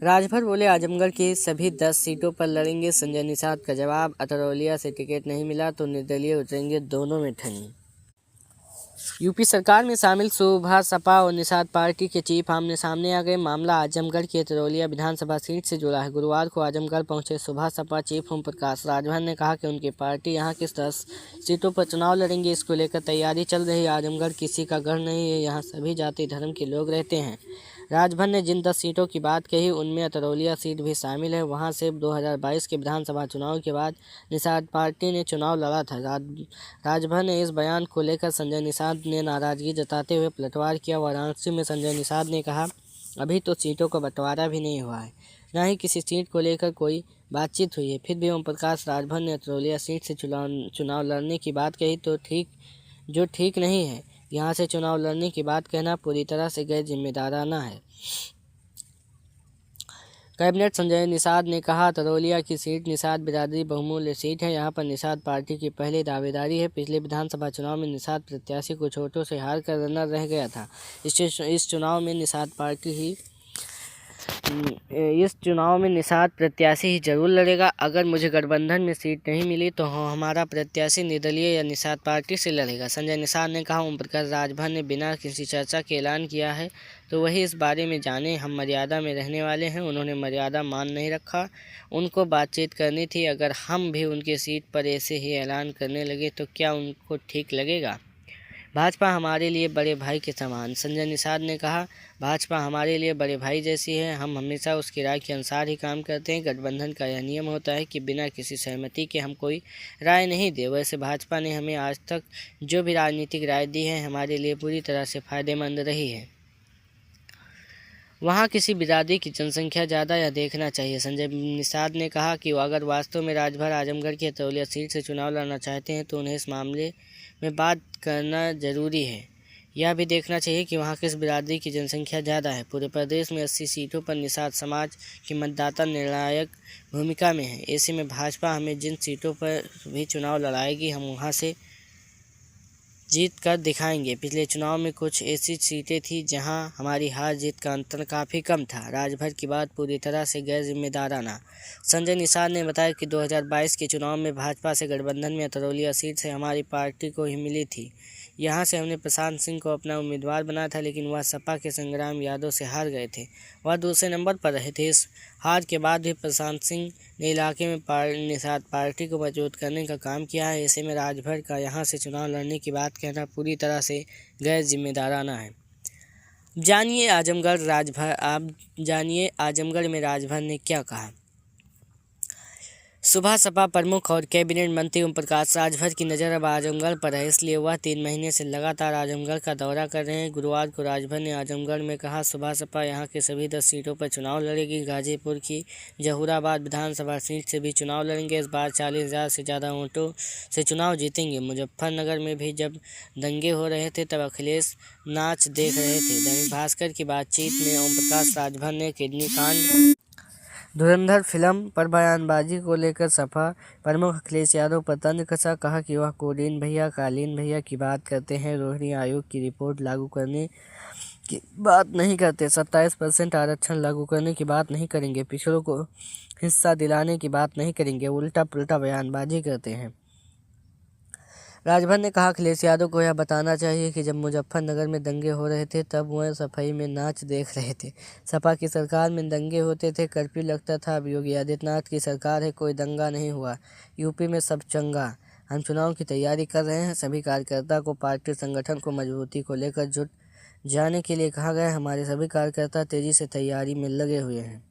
राजभर बोले आजमगढ़ की सभी 10 सीटों पर लड़ेंगे संजय निषाद का जवाब। अतरौलिया से टिकट नहीं मिला तो निर्दलीय उतरेंगे, दोनों में ठनी। यूपी सरकार में शामिल सुभा सपा और निषाद पार्टी के चीफ आमने सामने आ गए। मामला आजमगढ़ की अतरौलिया विधानसभा सीट से जुड़ा है। गुरुवार को आजमगढ़ पहुंचे सुभा सपा चीफ ओम प्रकाश राजभर ने कहा कि उनकी पार्टी यहां की 10 सीटों पर चुनाव लड़ेंगे। इसको लेकर तैयारी चल रही है। आजमगढ़ किसी का गढ़ नहीं है, यहाँ सभी जाति धर्म के लोग रहते हैं। राजभर ने जिन 10 सीटों की बात कही उनमें अतरौलिया सीट भी शामिल है। वहां से 2022 के विधानसभा चुनाव के बाद निषाद पार्टी ने चुनाव लड़ा था। राजभर ने इस बयान को लेकर संजय निषाद ने नाराजगी जताते हुए पलटवार किया। वाराणसी में संजय निषाद ने कहा, अभी तो सीटों का बंटवारा भी नहीं हुआ है, न ही किसी सीट को लेकर कोई बातचीत हुई है। फिर भी ओम प्रकाश राजभर ने अतरौलिया सीट से चुनाव लड़ने की बात कही तो ठीक नहीं है। यहाँ से चुनाव लड़ने की बात कहना पूरी तरह से गैर जिम्मेदाराना है। कैबिनेट संजय निषाद ने कहा, अतरौलिया की सीट निषाद बिरादरी बहुमूल्य सीट है। यहाँ पर निषाद पार्टी की पहली दावेदारी है। पिछले विधानसभा चुनाव में निषाद प्रत्याशी को वोटों से हार कर रनर रह गया था। इस चुनाव में निषाद प्रत्याशी ही जरूर लड़ेगा। अगर मुझे गठबंधन में सीट नहीं मिली तो हमारा प्रत्याशी निर्दलीय या निषाद पार्टी से लड़ेगा। संजय निषाद ने कहा, ओम प्रकाश राजभर ने बिना किसी चर्चा के ऐलान किया है तो वही इस बारे में जाने। हम मर्यादा में रहने वाले हैं, उन्होंने मर्यादा मान नहीं रखा। उनको बातचीत करनी थी। अगर हम भी उनकी सीट पर ऐसे ही ऐलान करने लगे तो क्या उनको ठीक लगेगा? भाजपा हमारे लिए बड़े भाई के समान। संजय निषाद ने कहा, भाजपा हमारे लिए बड़े भाई जैसी है। हम हमेशा उसकी राय के अनुसार ही काम करते हैं। गठबंधन का यह नियम होता है कि बिना किसी सहमति के हम कोई राय नहीं दे। वैसे भाजपा ने हमें आज तक जो भी राजनीतिक राय दी है हमारे लिए पूरी तरह से फायदेमंद रही है। वहाँ किसी बिरादरी की जनसंख्या ज़्यादा यह देखना चाहिए। संजय निषाद ने कहा कि अगर वास्तव में राजभर आजमगढ़ की अतरौलिया सीट से चुनाव लड़ना चाहते हैं तो उन्हें इस मामले में बात करना जरूरी है। यह भी देखना चाहिए कि वहाँ किस बिरादरी की जनसंख्या ज़्यादा है। पूरे प्रदेश में 80 सीटों पर निषाद समाज के मतदाता निर्णायक भूमिका में है। ऐसे में भाजपा हमें जिन सीटों पर भी चुनाव लड़ाएगी हम वहाँ से जीत कर दिखाएंगे। पिछले चुनाव में कुछ ऐसी सीटें थी जहां हमारी हार जीत का अंतर काफ़ी कम था। राजभर की बात पूरी तरह से गैर जिम्मेदाराना। संजय निषाद ने बताया कि 2022 के चुनाव में भाजपा से गठबंधन में अतरौलिया सीट से हमारी पार्टी को ही मिली थी। यहां से हमने प्रशांत सिंह को अपना उम्मीदवार बनाया था, लेकिन वह सपा के संग्राम यादव से हार गए थे। वह दूसरे नंबर पर रहे थे। इस हार के बाद भी प्रशांत सिंह ने इलाके में निषाद पार्टी को मजबूत करने का काम किया है। ऐसे में राजभर का यहाँ से चुनाव लड़ने की बात कहना पूरी तरह से गैर जिम्मेदाराना है। जानिए आजमगढ़ में राजभर ने क्या कहा। सुबह सपा प्रमुख और कैबिनेट मंत्री ओम प्रकाश राजभर की नज़र अब आजमगढ़ पर है, इसलिए वह 3 महीने से लगातार आजमगढ़ का दौरा कर रहे हैं। गुरुवार को राजभर ने आजमगढ़ में कहा, सुबह सपा यहाँ के सभी 10 सीटों पर चुनाव लड़ेगी। गाजीपुर की जहूराबाद विधानसभा सीट से भी चुनाव लड़ेंगे। इस बार 40,000 से ज़्यादा वोटों से चुनाव जीतेंगे। मुजफ्फरनगर में भी जब दंगे हो रहे थे तब अखिलेश नाच देख रहे थे। दैनिक भास्कर की बातचीत में ओम प्रकाश राजभर ने किडनी कांड, धुरंधर फिल्म पर बयानबाजी को लेकर सपा प्रमुख अखिलेश यादव पर तंज कसा। कहा कि वह कोडिन भैया, कालीन भैया की बात करते हैं, रोहिणी आयोग की रिपोर्ट लागू करने की बात नहीं करते। 27% आरक्षण लागू करने की बात नहीं करेंगे। पिछड़ों को हिस्सा दिलाने की बात नहीं करेंगे। उल्टा पुल्टा बयानबाजी करते हैं। राजभर ने कहा, अखिलेश यादव को यह बताना चाहिए कि जब मुजफ्फरनगर में दंगे हो रहे थे तब वह सफाई में नाच देख रहे थे। सपा की सरकार में दंगे होते थे, कर्फ्यू लगता था। अब योगी आदित्यनाथ की सरकार है, कोई दंगा नहीं हुआ। यूपी में सब चंगा। हम चुनाव की तैयारी कर रहे हैं। सभी कार्यकर्ता को पार्टी संगठन को मजबूती को लेकर जुट जाने के लिए कहा गया। हमारे सभी कार्यकर्ता तेजी से तैयारी में लगे हुए हैं।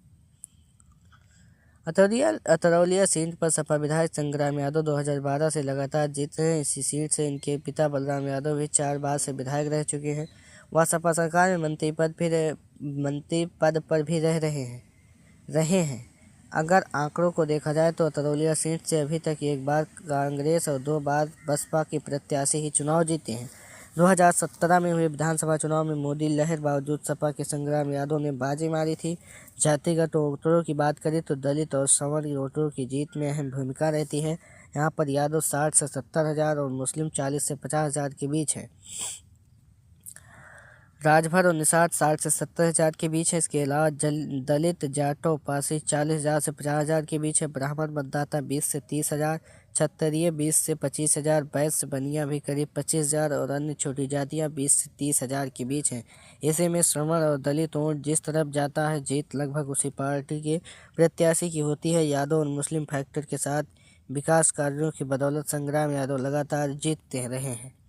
अतरौलिया सीट पर सपा विधायक संग्राम यादव 2012 से लगातार जीत रहे हैं। इसी सीट से इनके पिता बलराम यादव भी 4 बार से विधायक रह चुके हैं। वह सपा सरकार में मंत्री पद पर भी रहे हैं। अगर आंकड़ों को देखा जाए तो अतरौलिया सीट से अभी तक 1 बार कांग्रेस और 2 बार बसपा के प्रत्याशी ही चुनाव जीते हैं। 2017 में हुए विधानसभा चुनाव में मोदी लहर बावजूद सपा के संग्राम यादव ने बाजी मारी थी। जातिगत वोटरों की बात करें तो दलित और संवर्ण वोटरों की जीत में अहम भूमिका रहती है। यहाँ पर यादव 60 से 70 हज़ार और मुस्लिम 40 से 50 हज़ार के बीच है। राजभर और निषाद 60 से 70 हज़ार के बीच है। इसके अलावा दलित जाटों पासी 40 हज़ार से 50 हज़ार के बीच है। ब्राह्मण मतदाता 20 से 30 हज़ार, क्षत्रिय 20 से 25 हज़ार, वैश्य बनिया भी करीब 25 हज़ार और अन्य छोटी जातियां 20 से 30 हज़ार के बीच हैं। ऐसे में श्रवण और दलित वोट जिस तरफ जाता है, जीत लगभग उसी पार्टी के प्रत्याशी की होती है। यादव और मुस्लिम फैक्टर के साथ विकास कार्यों की बदौलत संग्राम यादव लगातार जीतते रहे हैं।